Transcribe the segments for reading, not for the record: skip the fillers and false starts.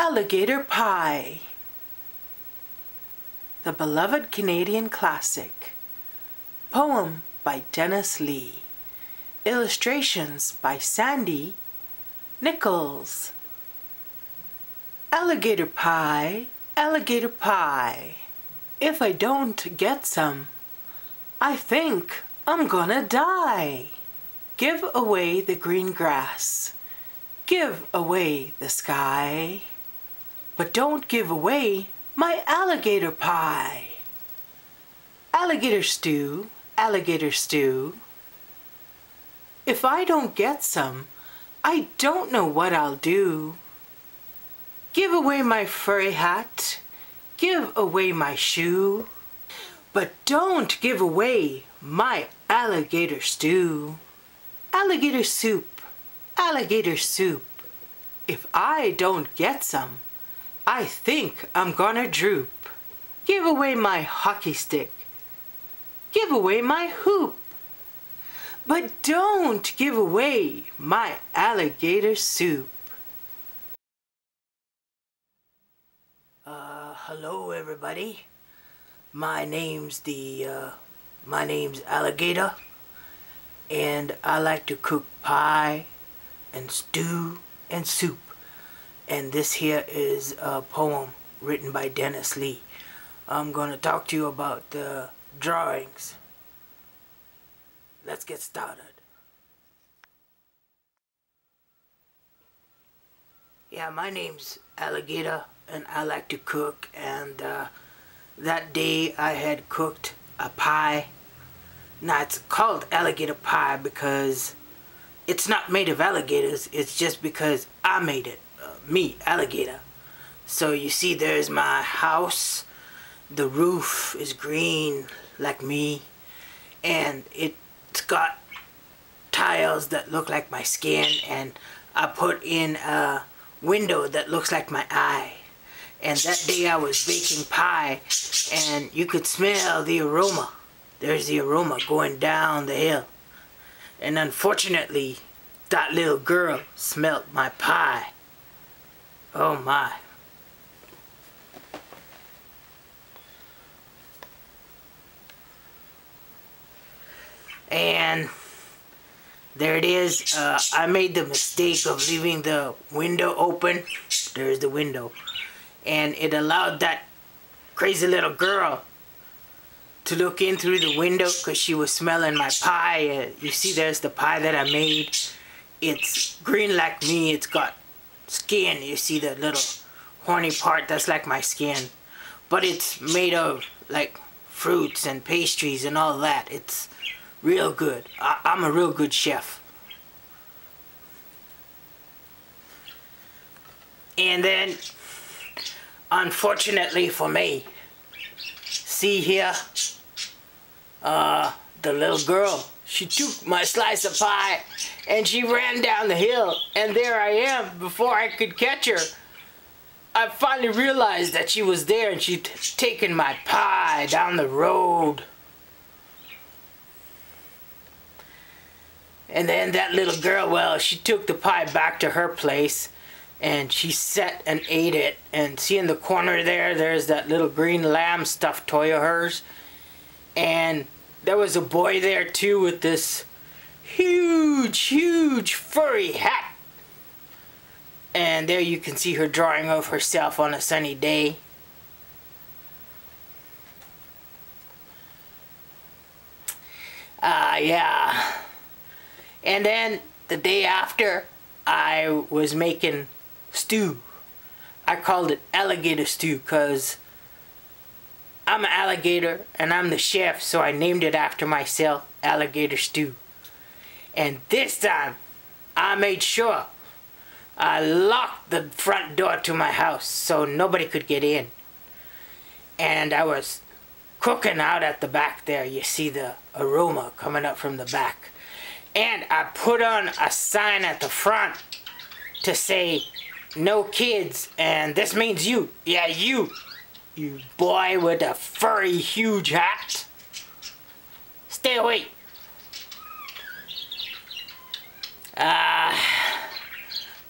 Alligator Pie, the beloved Canadian classic. Poem by Dennis Lee. Illustrations by Sandy Nichols. Alligator pie, alligator pie. If I don't get some, I think I'm gonna die. Give away the green grass. Give away the sky. But don't give away my alligator pie. Alligator stew, alligator stew. If I don't get some, I don't know what I'll do. Give away my furry hat. Give away my shoe. But don't give away my alligator stew. Alligator soup, alligator soup. If I don't get some, I think I'm gonna droop. Give away my hockey stick. Give away my hoop. But don't give away my alligator soup. Hello everybody. My name's Alligator, and I like to cook pie and stew and soup. And this here is a poem written by Dennis Lee. I'm gonna talk to you about the drawings. Let's get started. Yeah, my name's Alligator, and I like to cook, and that day I had cooked a pie. Now it's called alligator pie because it's not made of alligators, it's just because I made it, me, Alligator. So you see there's my house, the roof is green like me, and it's got tiles that look like my skin, and I put in a window that looks like my eye. And that day I was baking pie, and you could smell the aroma. There's the aroma going down the hill. And unfortunately, that little girl smelt my pie. Oh my. And there it is. I made the mistake of leaving the window open. There's the window. And it allowed that crazy little girl to look in through the window because she was smelling my pie. You see there's the pie that I made. It's green like me. It's got skin. You see the little horny part? That's like my skin. But it's made of like fruits and pastries and all that. It's real good. I'm a real good chef. And then, unfortunately for me, see here, the little girl, she took my slice of pie and she ran down the hill, and there I am. Before I could catch her, I finally realized that she was there, and she'd taken my pie down the road. And then that little girl, well, she took the pie back to her place, and she sat and ate it. And see in the corner there's that little green lamb stuffed toy of hers. And there was a boy there too with this huge furry hat. And there you can see her drawing of herself on a sunny day. Yeah. And then the day after, I was making stew. I called it alligator stew because I'm an alligator and I'm the chef, so I named it after myself, alligator stew. And this time, I made sure I locked the front door to my house so nobody could get in. And I was cooking out at the back there. You see the aroma coming up from the back. And I put on a sign at the front to say, no kids, and this means you. Yeah, you boy with a furry huge hat. Stay away.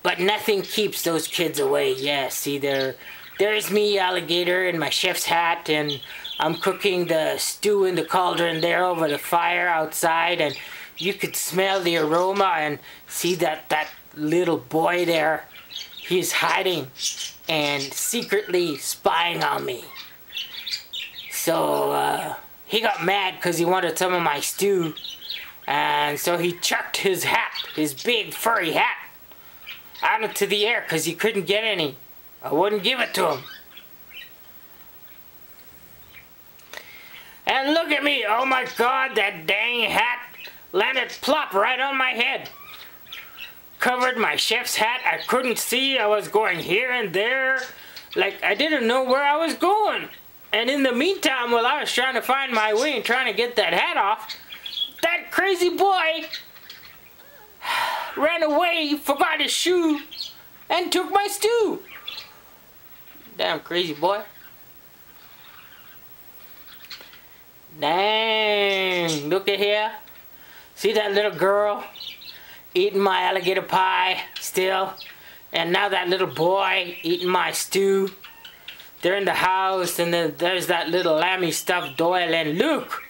But But nothing keeps those kids away. Yeah, see, there's me, Alligator, in my chef's hat, and I'm cooking the stew in the cauldron there over the fire outside, and you could smell the aroma and see that little boy there. He's hiding and secretly spying on me. So he got mad because he wanted some of my stew, and so he chucked his hat, his big furry hat, out into the air because he couldn't get any. I wouldn't give it to him. And look at me, oh my God, that dang hat landed plop right on my head. Covered my chef's hat, I couldn't see, I was going here and there, like I didn't know where I was going. And in the meantime, while I was trying to find my way and trying to get that hat off, that crazy boy ran away, forgot his shoe, and took my stew. Damn crazy boy. Dang, look at here. See that little girl eating my alligator pie still? And now that little boy eating my stew. They're in the house, and then there's that little lammy stuffed Doyle, and look,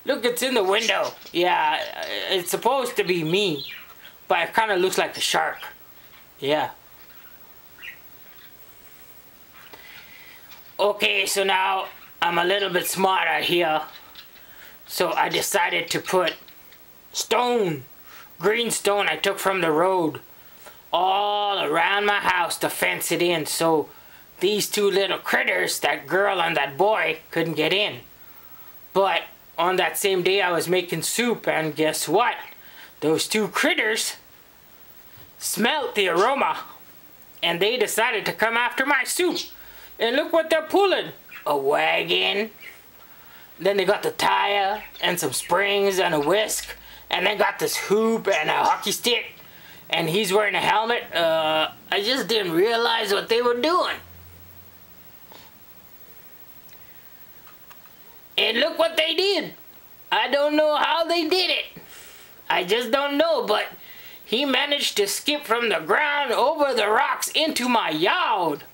it's in the window. Yeah, it's supposed to be me, but it kind of looks like a shark. Yeah. Okay, so now I'm a little bit smarter here. So I decided to put stone, green stone I took from the road, all around my house to fence it in, so these two little critters, that girl and that boy, couldn't get in. But on that same day I was making soup, and guess what? Those two critters smelt the aroma, and they decided to come after my soup. And look what they're pulling. A wagon. Then they got the tire and some springs and a whisk, and they got this hoop and a hockey stick, and he's wearing a helmet. I just didn't realize what they were doing. And look what they did. I don't know how they did it. I just don't know, but he managed to skip from the ground over the rocks into my yard.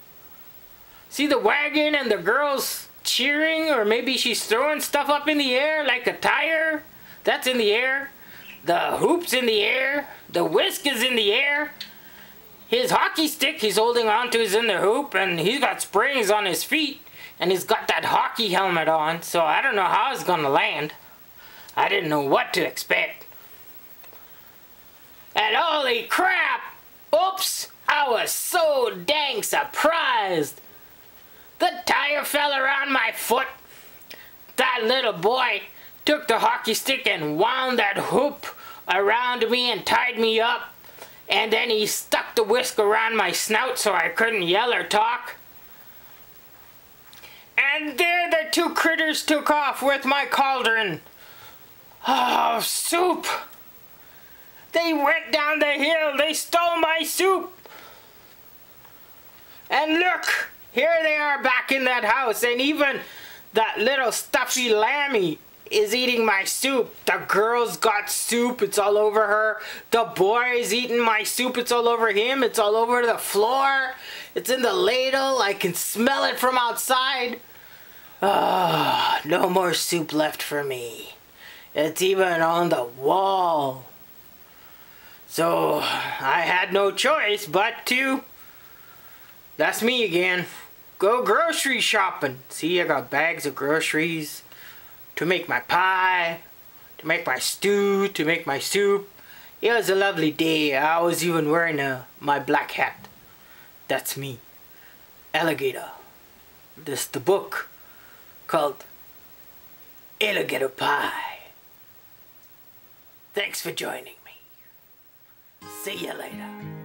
See the wagon and the girl's cheering, or maybe she's throwing stuff up in the air like a tire. That's in the air. The hoop's in the air. The whisk is in the air. His hockey stick he's holding onto is in the hoop, and he's got springs on his feet, and he's got that hockey helmet on, so I don't know how it's gonna land. I didn't know what to expect. And holy crap! Oops! I was so dang surprised! The tire fell around my foot. That little boy took the hockey stick and wound that hoop around me and tied me up. And then he stuck the whisk around my snout so I couldn't yell or talk. And there the two critters took off with my cauldron. Oh, soup! They went down the hill. They stole my soup. And look! Here they are back in that house, and even that little stuffy lammy is eating my soup. The girl's got soup, it's all over her. The boy is eating my soup, it's all over him. It's all over the floor. It's in the ladle, I can smell it from outside. Ah, no more soup left for me. It's even on the wall. So, I had no choice but to... That's me again. Go grocery shopping. See, I got bags of groceries to make my pie, to make my stew, to make my soup. It was a lovely day. I was even wearing my black hat. That's me. Alligator. This is the book called Alligator Pie. Thanks for joining me. See you later.